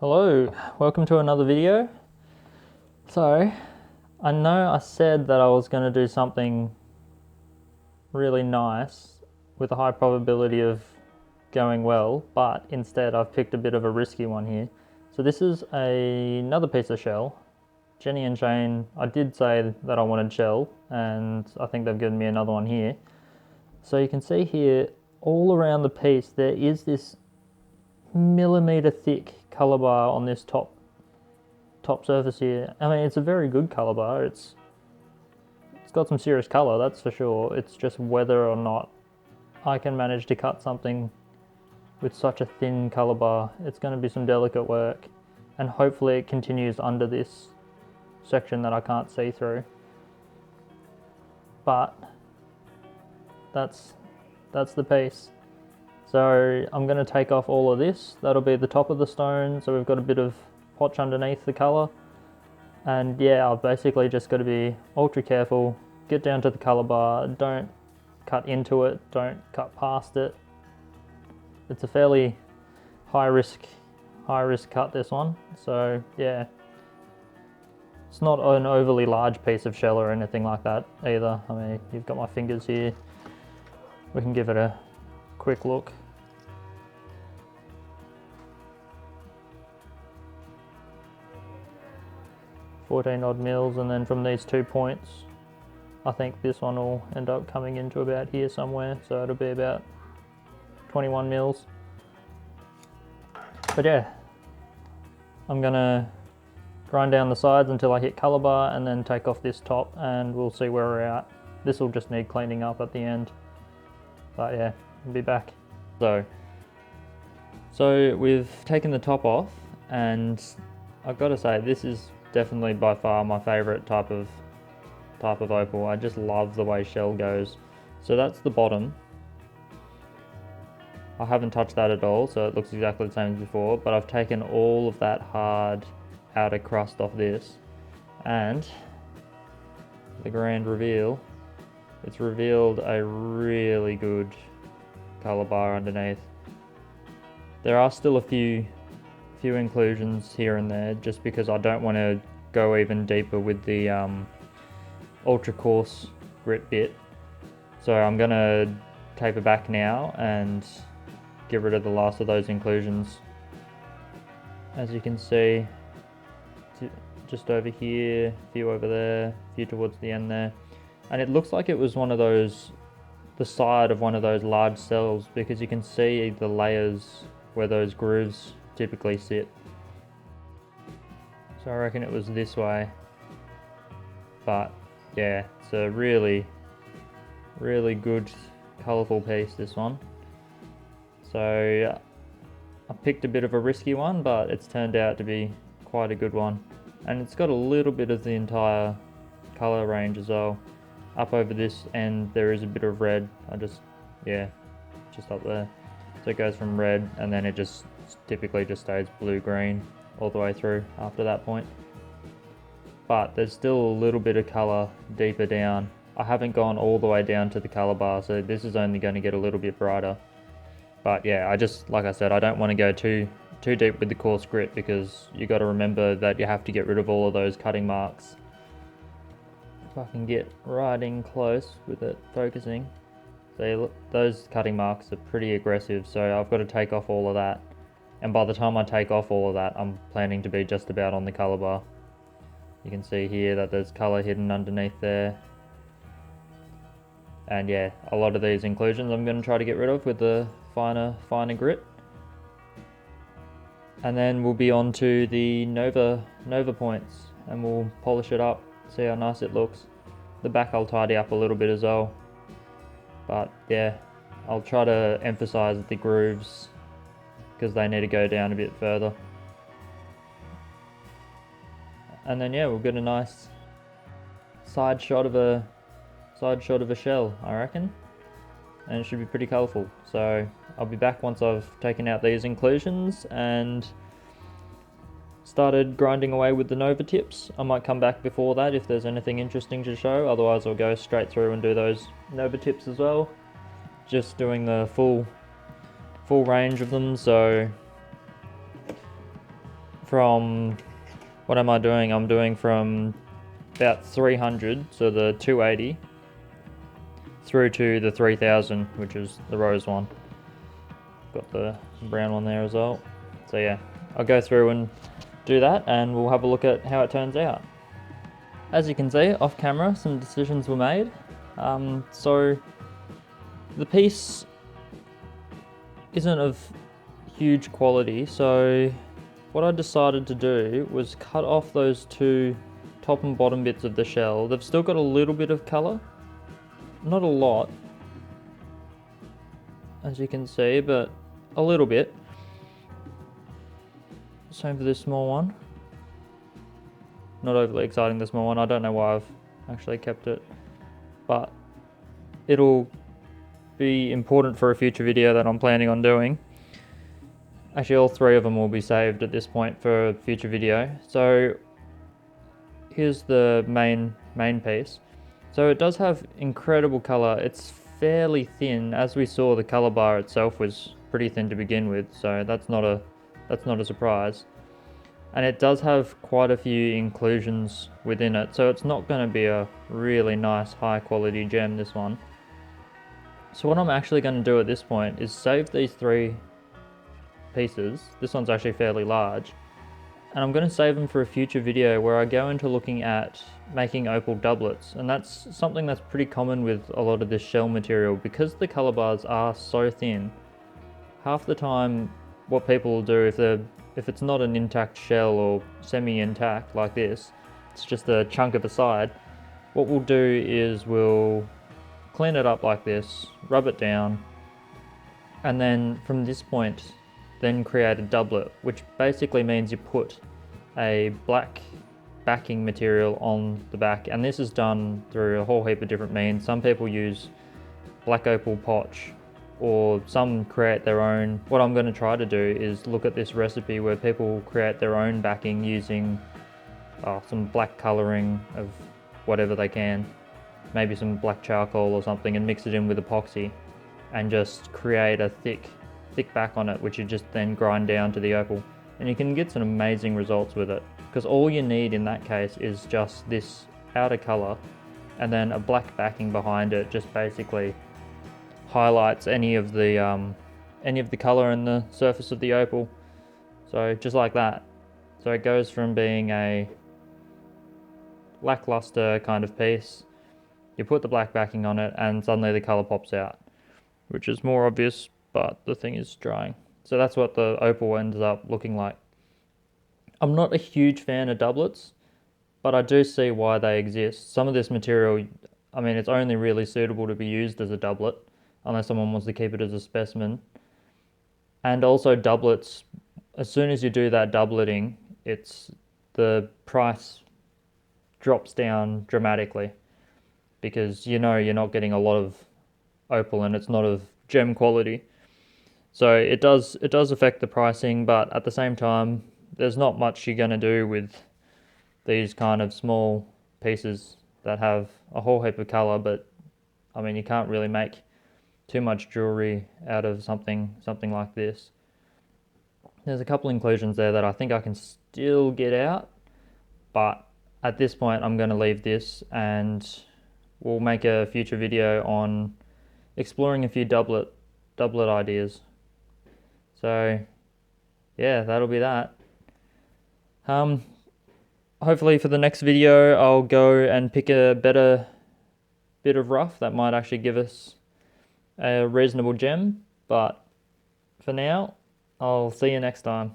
Hello, welcome to another video. So, I know I said that I was going to do something really nice with a high probability of going well, but instead I've picked a bit of a risky one here. So this is another piece of shell. Jennie and Shane, I did say that I wanted shell, and I think they've given me another one here. So you can see here, all around the piece, there is this millimeter thick color bar on this top surface here. I mean, it's a very good color bar. It's got some serious color, that's for sure. It's just whether or not I can manage to cut something with such a thin color bar. It's going to be some delicate work, and hopefully it continues under this section that I can't see through. But that's the piece. So I'm going to take off all of this. That'll be the top of the stone, so we've got a bit of potch underneath the colour. And yeah, I've basically just got to be ultra careful, get down to the colour bar, don't cut into it, don't cut past it. It's a fairly high risk cut, this one. So yeah, it's not an overly large piece of shell or anything like that either. I mean, you've got my fingers here. We can give it a quick look. 14 odd mils, and then from these 2 points, I think this one will end up coming into about here somewhere, so it'll be about 21 mils. But yeah, I'm gonna grind down the sides until I hit color bar and then take off this top, and we'll see where we're at. This will just need cleaning up at the end, but yeah, I'll be back. So we've taken the top off, and I've got to say, this is definitely by far my favorite type of opal. I just love the way shell goes. So that's the bottom. I haven't touched that at all, so it looks exactly the same as before, but I've taken all of that hard outer crust off this, and the grand reveal, it's revealed a really good color bar underneath. There are still a few inclusions here and there, just because I don't want to go even deeper with the ultra coarse grit bit. So I'm gonna taper back now and get rid of the last of those inclusions. As you can see, just over here, a few over there, a few towards the end there, and it looks like it was one of those, the side of one of those large cells, because you can see the layers where those grooves typically sit. So I reckon it was this way, but yeah, it's a really good colourful piece, this one. So I picked a bit of a risky one, but it's turned out to be quite a good one, and it's got a little bit of the entire colour range as well. Up over this end there is a bit of red. Just up there. So it goes from red, and then it just typically just stays blue-green all the way through after that point. But there's still a little bit of colour deeper down. I haven't gone all the way down to the colour bar, so this is only going to get a little bit brighter. But yeah, like I said, I don't want to go too deep with the coarse grit, because you got to remember that you have to get rid of all of those cutting marks. If I can get right in close with it focusing. See, look, those cutting marks are pretty aggressive, so I've got to take off all of that. And by the time I take off all of that, I'm planning to be just about on the colour bar. You can see here that there's colour hidden underneath there. And yeah, a lot of these inclusions I'm going to try to get rid of with the finer grit. And then we'll be on to the Nova points, and we'll polish it up, see how nice it looks. The back I'll tidy up a little bit as well. But yeah, I'll try to emphasize the grooves, because they need to go down a bit further. And then yeah, we'll get a nice side shot of a shell, I reckon, and it should be pretty colourful. So I'll be back once I've taken out these inclusions and started grinding away with the Nova tips. I might come back before that if there's anything interesting to show, otherwise I'll go straight through and do those Nova tips as well. Just doing the full range of them, so from, what am I doing? I'm doing from about 300, so the 280, through to the 3000, which is the rose one. Got the brown one there as well. So yeah, I'll go through and do that and we'll have a look at how it turns out. As you can see, off camera, some decisions were made. So the piece isn't of huge quality, so what I decided to do was cut off those two top and bottom bits of the shell. They've still got a little bit of colour, not a lot, as you can see, but a little bit. Same for this small one. Not overly exciting, the small one. I don't know why I've actually kept it, but it'll be important for a future video that I'm planning on doing. Actually, all three of them will be saved at this point for a future video. So here's the main piece. So it does have incredible color. It's fairly thin. As we saw, the color bar itself was pretty thin to begin with, so that's not a surprise. And it does have quite a few inclusions within it, so it's not going to be a really nice high quality gem, this one. So what I'm actually going to do at this point is save these three pieces. This one's actually fairly large, and I'm going to save them for a future video where I go into looking at making opal doublets, and that's something that's pretty common with a lot of this shell material. Because the color bars are so thin, half the time what people will do, if it's not an intact shell or semi-intact like this, it's just a chunk of the side, what we'll do is we'll clean it up like this, rub it down, and then from this point then create a doublet, which basically means you put a black backing material on the back, and this is done through a whole heap of different means. Some people use black opal potch, or some create their own. What I'm going to try to do is look at this recipe where people create their own backing using some black colouring of whatever they can, maybe some black charcoal or something, and mix it in with epoxy and just create a thick back on it, which you just then grind down to the opal, and you can get some amazing results with it, because all you need in that case is just this outer colour, and then a black backing behind it just basically highlights any of the colour in the surface of the opal. So just like that. So it goes from being a lackluster kind of piece, you put the black backing on it, and suddenly the colour pops out, which is more obvious, but the thing is drying. So that's what the opal ends up looking like. I'm not a huge fan of doublets, but I do see why they exist. Some of this material, I mean, it's only really suitable to be used as a doublet, unless someone wants to keep it as a specimen. And also doublets, as soon as you do that doubleting, the price drops down dramatically, because you know you're not getting a lot of opal and it's not of gem quality. So it does affect the pricing, but at the same time, there's not much you're going to do with these kind of small pieces that have a whole heap of colour, but I mean, you can't really make too much jewellery out of something like this. There's a couple inclusions there that I think I can still get out, but at this point I'm going to leave this, and we'll make a future video on exploring a few doublet ideas. So yeah, that'll be that. Hopefully for the next video I'll go and pick a better bit of rough that might actually give us a reasonable gem, but for now I'll see you next time.